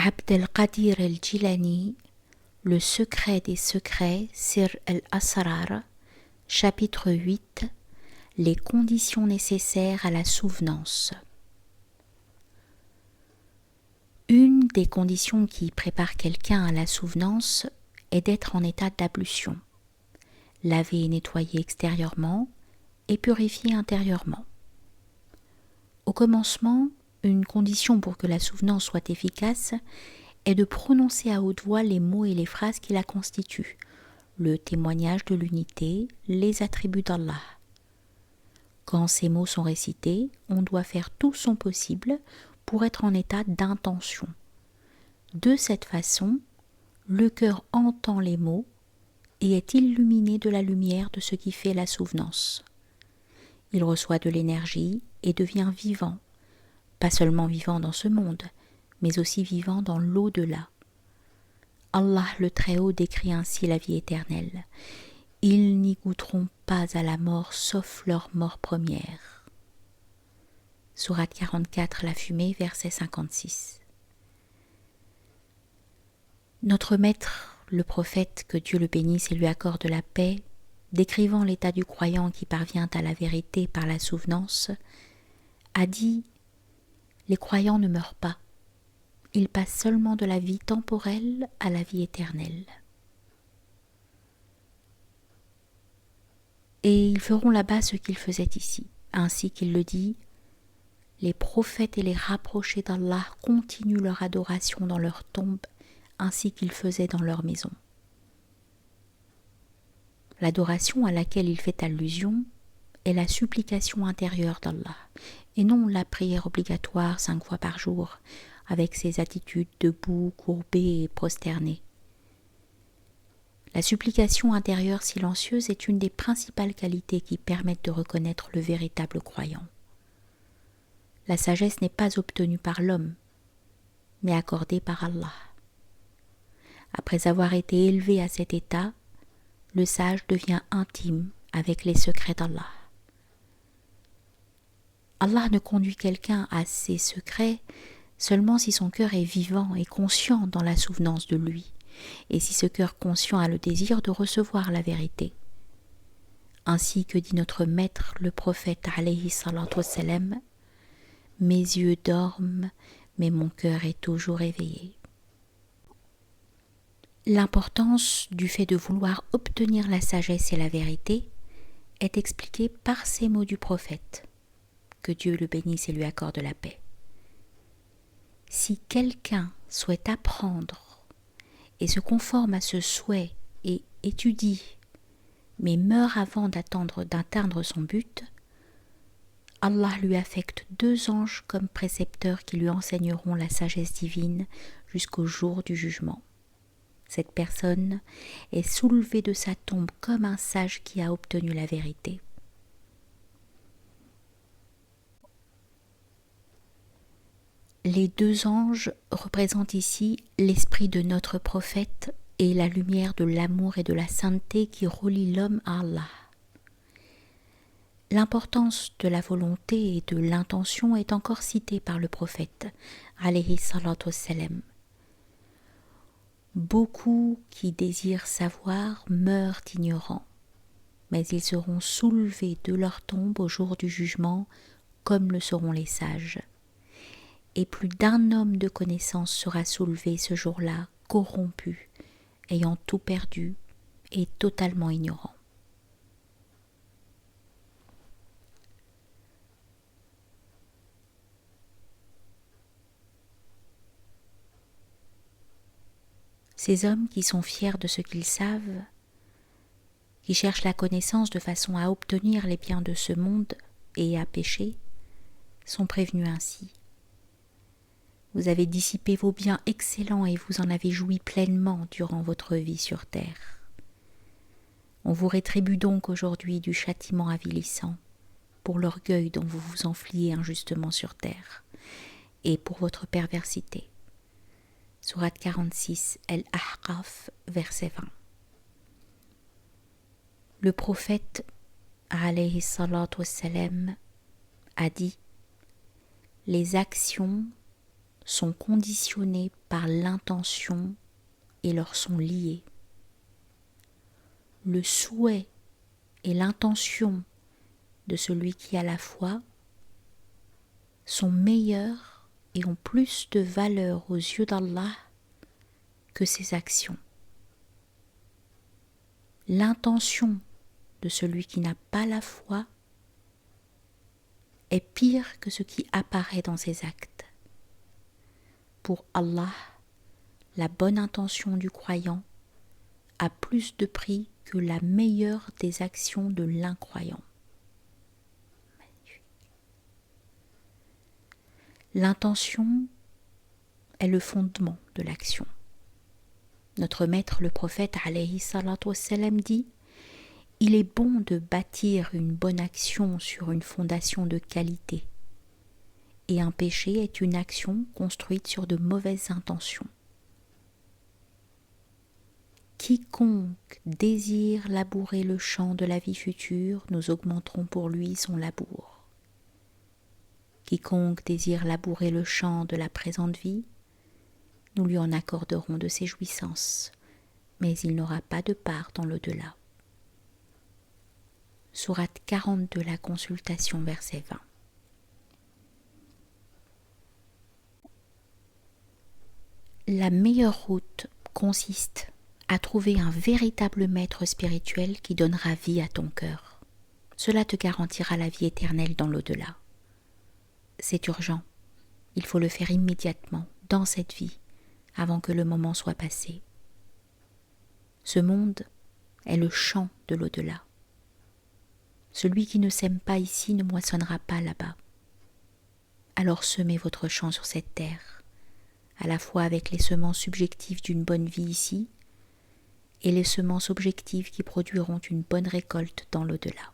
Abd al-Qadir al-Jilani, Le secret des secrets, Sir al-Asrar, chapitre 8, Les conditions nécessaires à la souvenance. Une des conditions qui prépare quelqu'un à la souvenance est d'être en état d'ablution, laver et nettoyer extérieurement et purifier intérieurement. Au commencement, une condition pour que la souvenance soit efficace est de prononcer à haute voix les mots et les phrases qui la constituent, le témoignage de l'unité, les attributs d'Allah. Quand ces mots sont récités, on doit faire tout son possible pour être en état d'intention. De cette façon, le cœur entend les mots et est illuminé de la lumière de ce qui fait la souvenance. Il reçoit de l'énergie et devient vivant, pas seulement vivant dans ce monde, mais aussi vivant dans l'au-delà. Allah le Très-Haut décrit ainsi la vie éternelle. Ils n'y goûteront pas à la mort sauf leur mort première. Sourate 44, la fumée, verset 56. Notre maître, le prophète, que Dieu le bénisse et lui accorde la paix, décrivant l'état du croyant qui parvient à la vérité par la souvenance, a dit « Les croyants ne meurent pas. Ils passent seulement de la vie temporelle à la vie éternelle. Et ils feront là-bas ce qu'ils faisaient ici. Ainsi qu'il le dit, les prophètes et les rapprochés d'Allah continuent leur adoration dans leur tombe, ainsi qu'ils faisaient dans leur maison. » L'adoration à laquelle il fait allusion est la supplication intérieure d'Allah, et non la prière obligatoire 5 fois par jour, avec ses attitudes debout, courbées et prosternées. La supplication intérieure silencieuse est une des principales qualités qui permettent de reconnaître le véritable croyant. La sagesse n'est pas obtenue par l'homme, mais accordée par Allah. Après avoir été élevé à cet état, le sage devient intime avec les secrets d'Allah. Allah ne conduit quelqu'un à ses secrets seulement si son cœur est vivant et conscient dans la souvenance de lui, et si ce cœur conscient a le désir de recevoir la vérité. Ainsi que dit notre maître, le prophète alayhi salatu wassalam, « Mes yeux dorment, mais mon cœur est toujours éveillé. » L'importance du fait de vouloir obtenir la sagesse et la vérité est expliquée par ces mots du prophète, que Dieu le bénisse et lui accorde la paix. Si quelqu'un souhaite apprendre et se conforme à ce souhait et étudie, mais meurt avant d'atteindre son but, Allah lui affecte 2 anges comme précepteurs qui lui enseigneront la sagesse divine jusqu'au jour du jugement. Cette personne est soulevée de sa tombe comme un sage qui a obtenu la vérité. Les 2 anges représentent ici l'esprit de notre prophète et la lumière de l'amour et de la sainteté qui relie l'homme à Allah. L'importance de la volonté et de l'intention est encore citée par le prophète, alayhi salatu wassalam. Beaucoup qui désirent savoir meurent ignorants, mais ils seront soulevés de leur tombe au jour du jugement, comme le seront les sages. Et plus d'un homme de connaissance sera soulevé ce jour-là, corrompu, ayant tout perdu et totalement ignorant. Ces hommes qui sont fiers de ce qu'ils savent, qui cherchent la connaissance de façon à obtenir les biens de ce monde et à pécher, sont prévenus ainsi. Vous avez dissipé vos biens excellents et vous en avez joui pleinement durant votre vie sur terre. On vous rétribue donc aujourd'hui du châtiment avilissant pour l'orgueil dont vous vous enfliez injustement sur terre et pour votre perversité. Sourate 46, Al-Ahqaf, verset 20. Le prophète, alayhi salatu wassalam, a dit « Les actions sont conditionnés par l'intention et leur sont liés. Le souhait et l'intention de celui qui a la foi sont meilleurs et ont plus de valeur aux yeux d'Allah que ses actions. L'intention de celui qui n'a pas la foi est pire que ce qui apparaît dans ses actes. Pour Allah, la bonne intention du croyant a plus de prix que la meilleure des actions de l'incroyant. L'intention est le fondement de l'action. Notre maître, le prophète alayhi salatu wassalam, dit: il est bon de bâtir une bonne action sur une fondation de qualité, et un péché est une action construite sur de mauvaises intentions. Quiconque désire labourer le champ de la vie future, nous augmenterons pour lui son labour. Quiconque désire labourer le champ de la présente vie, nous lui en accorderons de ses jouissances, mais il n'aura pas de part dans l'au-delà. Sourate 40 de la Consultation, verset 20. La meilleure route consiste à trouver un véritable maître spirituel qui donnera vie à ton cœur. Cela te garantira la vie éternelle dans l'au-delà. C'est urgent, il faut le faire immédiatement, dans cette vie, avant que le moment soit passé. Ce monde est le champ de l'au-delà. Celui qui ne sème pas ici ne moissonnera pas là-bas. Alors semez votre champ sur cette terre, à la fois avec les semences subjectives d'une bonne vie ici et les semences objectives qui produiront une bonne récolte dans l'au-delà.